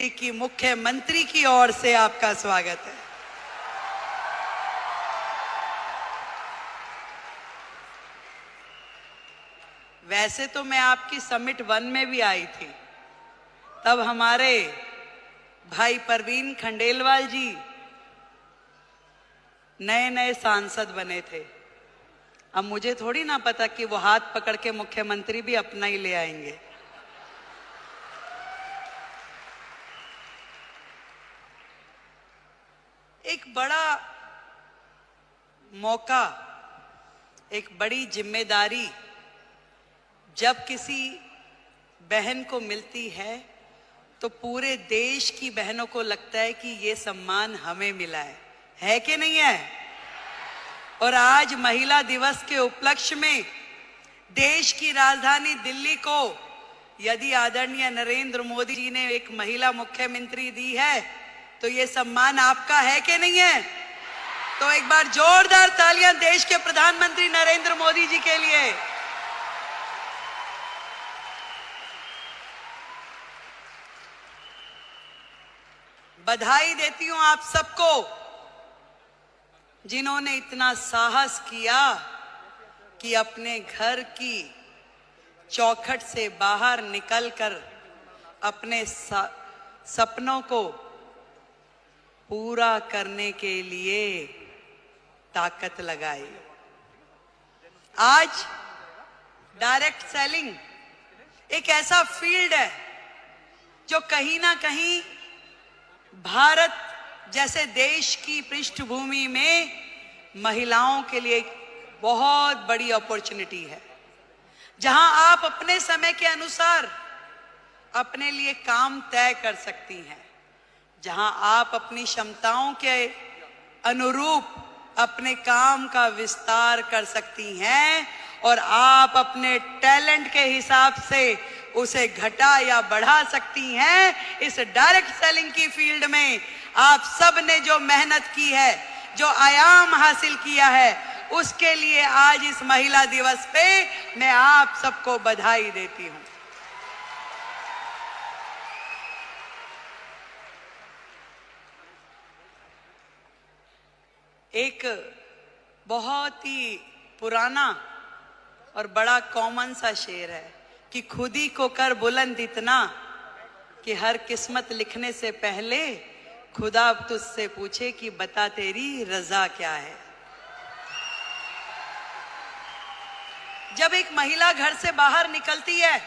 दिल्ली की मुख्यमंत्री की ओर से आपका स्वागत है। वैसे तो मैं आपकी समिट 1 में भी आई थी, तब हमारे भाई परवीन खंडेलवाल जी नए नए सांसद बने थे। अब मुझे थोड़ी ना पता कि वो हाथ पकड़ के मुख्यमंत्री भी अपना ही ले आएंगे। एक बड़ा मौका, एक बड़ी जिम्मेदारी जब किसी बहन को मिलती है तो पूरे देश की बहनों को लगता है कि ये सम्मान हमें मिला है कि नहीं है? और आज महिला दिवस के उपलक्ष्य में देश की राजधानी दिल्ली को यदि आदरणीय नरेंद्र मोदी जी ने एक महिला मुख्यमंत्री दी है तो ये सम्मान आपका है कि नहीं है? तो एक बार जोरदार तालियां देश के प्रधानमंत्री नरेंद्र मोदी जी के लिए। बधाई देती हूं आप सबको जिन्होंने इतना साहस किया कि अपने घर की चौखट से बाहर निकलकर अपने सपनों को पूरा करने के लिए ताकत लगाई। आज डायरेक्ट सेलिंग एक ऐसा फील्ड है जो कहीं ना कहीं भारत जैसे देश की पृष्ठभूमि में महिलाओं के लिए एक बहुत बड़ी अपॉर्चुनिटी है, जहां आप अपने समय के अनुसार अपने लिए काम तय कर सकती हैं, जहां आप अपनी क्षमताओं के अनुरूप अपने काम का विस्तार कर सकती हैं और आप अपने टैलेंट के हिसाब से उसे घटा या बढ़ा सकती हैं। इस डायरेक्ट सेलिंग की फील्ड में आप सब ने जो मेहनत की है, जो आयाम हासिल किया है, उसके लिए आज इस महिला दिवस पे मैं आप सबको बधाई देती हूं। एक बहुत ही पुराना और बड़ा कॉमन सा शेर है कि खुद ही को कर बुलंद इतना कि हर किस्मत लिखने से पहले खुदा तुझसे पूछे कि बता तेरी रजा क्या है। जब एक महिला घर से बाहर निकलती है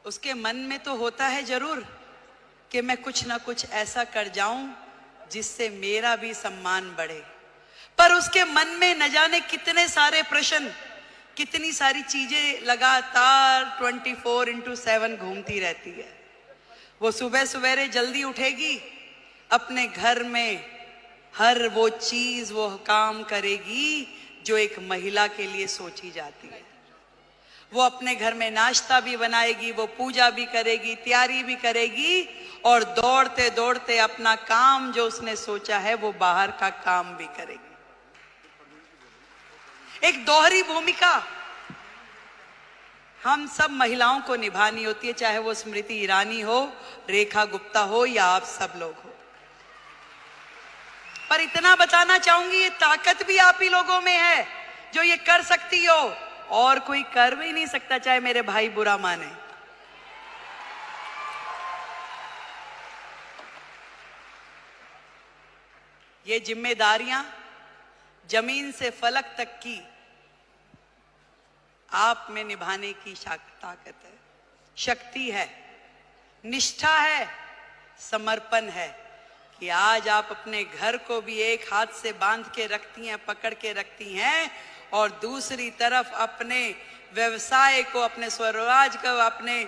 उसके मन में तो होता है जरूर कि मैं कुछ ना कुछ ऐसा कर जाऊं जिससे मेरा भी सम्मान बढ़े, पर उसके मन में न जाने कितने सारे प्रश्न, कितनी सारी चीजें लगातार 24/7 घूमती रहती है। वो सुबह सवेरे जल्दी उठेगी, अपने घर में हर वो चीज वो काम करेगी जो एक महिला के लिए सोची जाती है। वो अपने घर में नाश्ता भी बनाएगी, वो पूजा भी करेगी, तैयारी भी करेगी और दौड़ते दौड़ते अपना काम जो उसने सोचा है वो बाहर का काम भी करेगी। एक दोहरी भूमिका हम सब महिलाओं को निभानी होती है, चाहे वो स्मृति ईरानी हो, रेखा गुप्ता हो या आप सब लोग हो। पर इतना बताना चाहूंगी, ये ताकत भी आप ही लोगों में है जो ये कर सकती हो, और कोई कर भी नहीं सकता, चाहे मेरे भाई बुरा माने। ये जिम्मेदारियां जमीन से फलक तक की आप में निभाने की ताकत है, शक्ति है, निष्ठा है, समर्पण है कि आज आप अपने घर को भी एक हाथ से बांध के रखती हैं, पकड़ के रखती हैं, और दूसरी तरफ अपने व्यवसाय को, अपने स्वरोजगार को, अपने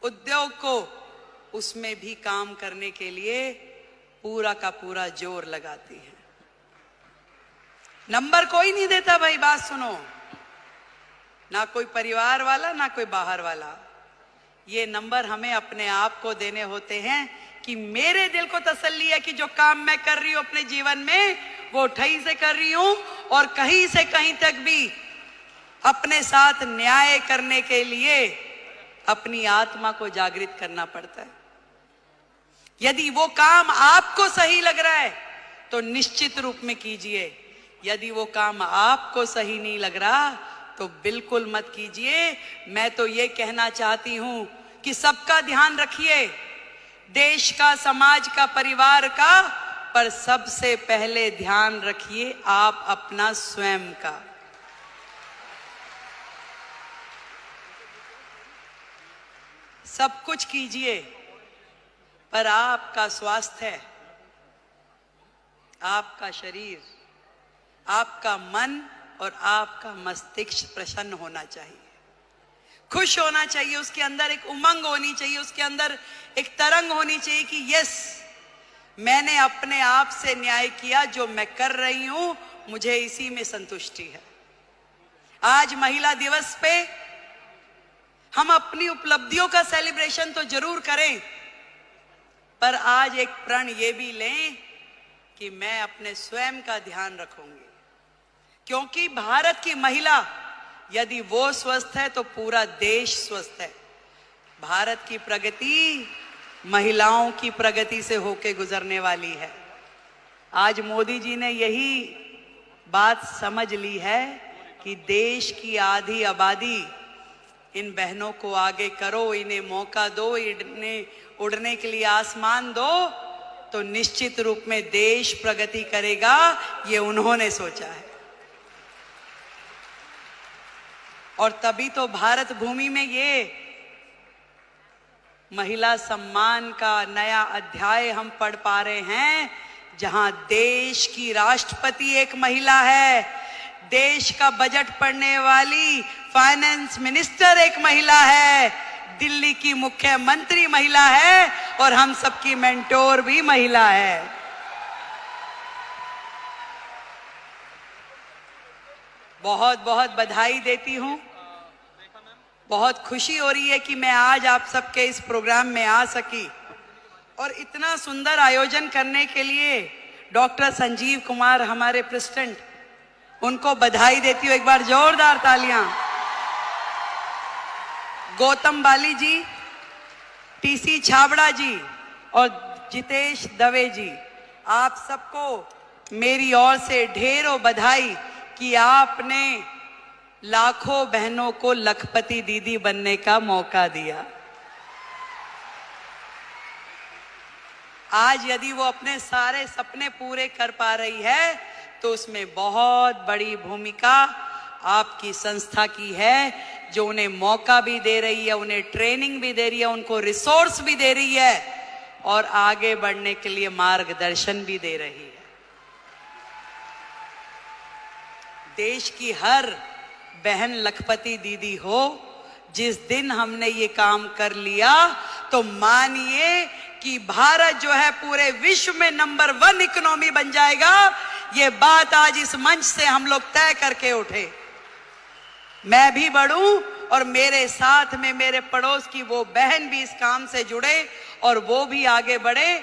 उद्योग को, उसमें भी काम करने के लिए पूरा का पूरा जोर लगाती है। नंबर कोई नहीं देता भाई, बात सुनो, ना कोई परिवार वाला ना कोई बाहर वाला। ये नंबर हमें अपने आप को देने होते हैं कि मेरे दिल को तसल्ली है कि जो काम मैं कर रही हूं अपने जीवन में वो ठही से कर रही हूं, और कहीं से कहीं तक भी अपने साथ न्याय करने के लिए अपनी आत्मा को जागृत करना पड़ता है। यदि वो काम आपको सही लग रहा है तो निश्चित रूप में कीजिए, यदि वो काम आपको सही नहीं लग रहा तो बिल्कुल मत कीजिए। मैं तो ये कहना चाहती हूं कि सबका ध्यान रखिए, देश का, समाज का, परिवार का, पर सबसे पहले ध्यान रखिए आप अपना स्वयं का। सब कुछ कीजिए पर आपका स्वास्थ्य, आपका शरीर, आपका मन और आपका मस्तिष्क प्रसन्न होना चाहिए, खुश होना चाहिए, उसके अंदर एक उमंग होनी चाहिए, उसके अंदर एक तरंग होनी चाहिए कि यस, मैंने अपने आप से न्याय किया, जो मैं कर रही हूं मुझे इसी में संतुष्टि है। आज महिला दिवस पे हम अपनी उपलब्धियों का सेलिब्रेशन तो जरूर करें, पर आज एक प्रण ये भी लें कि मैं अपने स्वयं का ध्यान रखूंगी, क्योंकि भारत की महिला यदि वो स्वस्थ है तो पूरा देश स्वस्थ है। भारत की प्रगति महिलाओं की प्रगति से होके गुजरने वाली है। आज मोदी जी ने यही बात समझ ली है कि देश की आधी आबादी, इन बहनों को आगे करो, इन्हें मौका दो, इन्हें उड़ने के लिए आसमान दो, तो निश्चित रूप में देश प्रगति करेगा। ये उन्होंने सोचा है और तभी तो भारत भूमि में ये महिला सम्मान का नया अध्याय हम पढ़ पा रहे हैं, जहां देश की राष्ट्रपति एक महिला है, देश का बजट पढ़ने वाली फाइनेंस मिनिस्टर एक महिला है, दिल्ली की मुख्यमंत्री महिला है और हम सबकी मेंटोर भी महिला है। बहुत बहुत बधाई देती हूं, बहुत खुशी हो रही है कि मैं आज आप सबके इस प्रोग्राम में आ सकी और इतना सुंदर आयोजन करने के लिए डॉक्टर संजीव कुमार हमारे प्रेसिडेंट, उनको बधाई देती हूँ। एक बार जोरदार तालियां। गौतम बाली जी, टीसी छाबड़ा जी और जितेश दवे जी, आप सबको मेरी ओर से ढेरों बधाई कि आपने लाखों बहनों को लखपति दीदी बनने का मौका दिया। आज यदि वो अपने सारे सपने पूरे कर पा रही है तो उसमें बहुत बड़ी भूमिका आपकी संस्था की है, जो उन्हें मौका भी दे रही है, उन्हें ट्रेनिंग भी दे रही है, उनको रिसोर्स भी दे रही है और आगे बढ़ने के लिए मार्गदर्शन भी दे रही है। देश की हर बहन लखपति दीदी हो। जिस दिन हमने ये काम कर लिया तो मानिए कि भारत जो है पूरे विश्व में नंबर 1 इकोनॉमी बन जाएगा। ये बात आज इस मंच से हम लोग तय करके उठे। मैं भी बढ़ूं और मेरे साथ में मेरे पड़ोस की वो बहन भी इस काम से जुड़े और वो भी आगे बढ़े,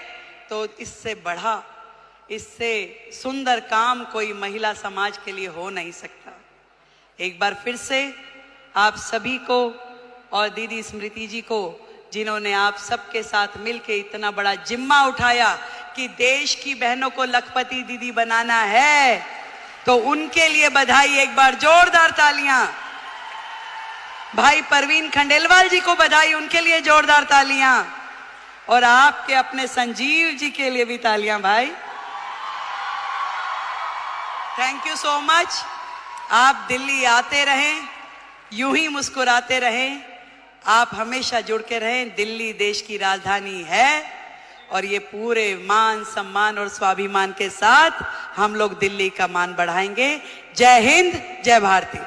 तो इससे बढ़ा, इससे सुंदर काम कोई महिला समाज के लिए हो नहीं सकता। एक बार फिर से आप सभी को और दीदी स्मृति जी को, जिन्होंने आप सबके साथ मिलकर इतना बड़ा जिम्मा उठाया कि देश की बहनों को लखपति दीदी बनाना है, तो उनके लिए बधाई। एक बार जोरदार तालियां। भाई परवीन खंडेलवाल जी को बधाई, उनके लिए जोरदार तालियां। और आपके अपने संजीव जी के लिए भी तालियां भाई। Thank you so much. आप दिल्ली आते रहें, यूं ही मुस्कुराते रहें, आप हमेशा जुड़ के रहें। दिल्ली देश की राजधानी है और ये पूरे मान सम्मान और स्वाभिमान के साथ हम लोग दिल्ली का मान बढ़ाएंगे। जय हिंद, जय भारती।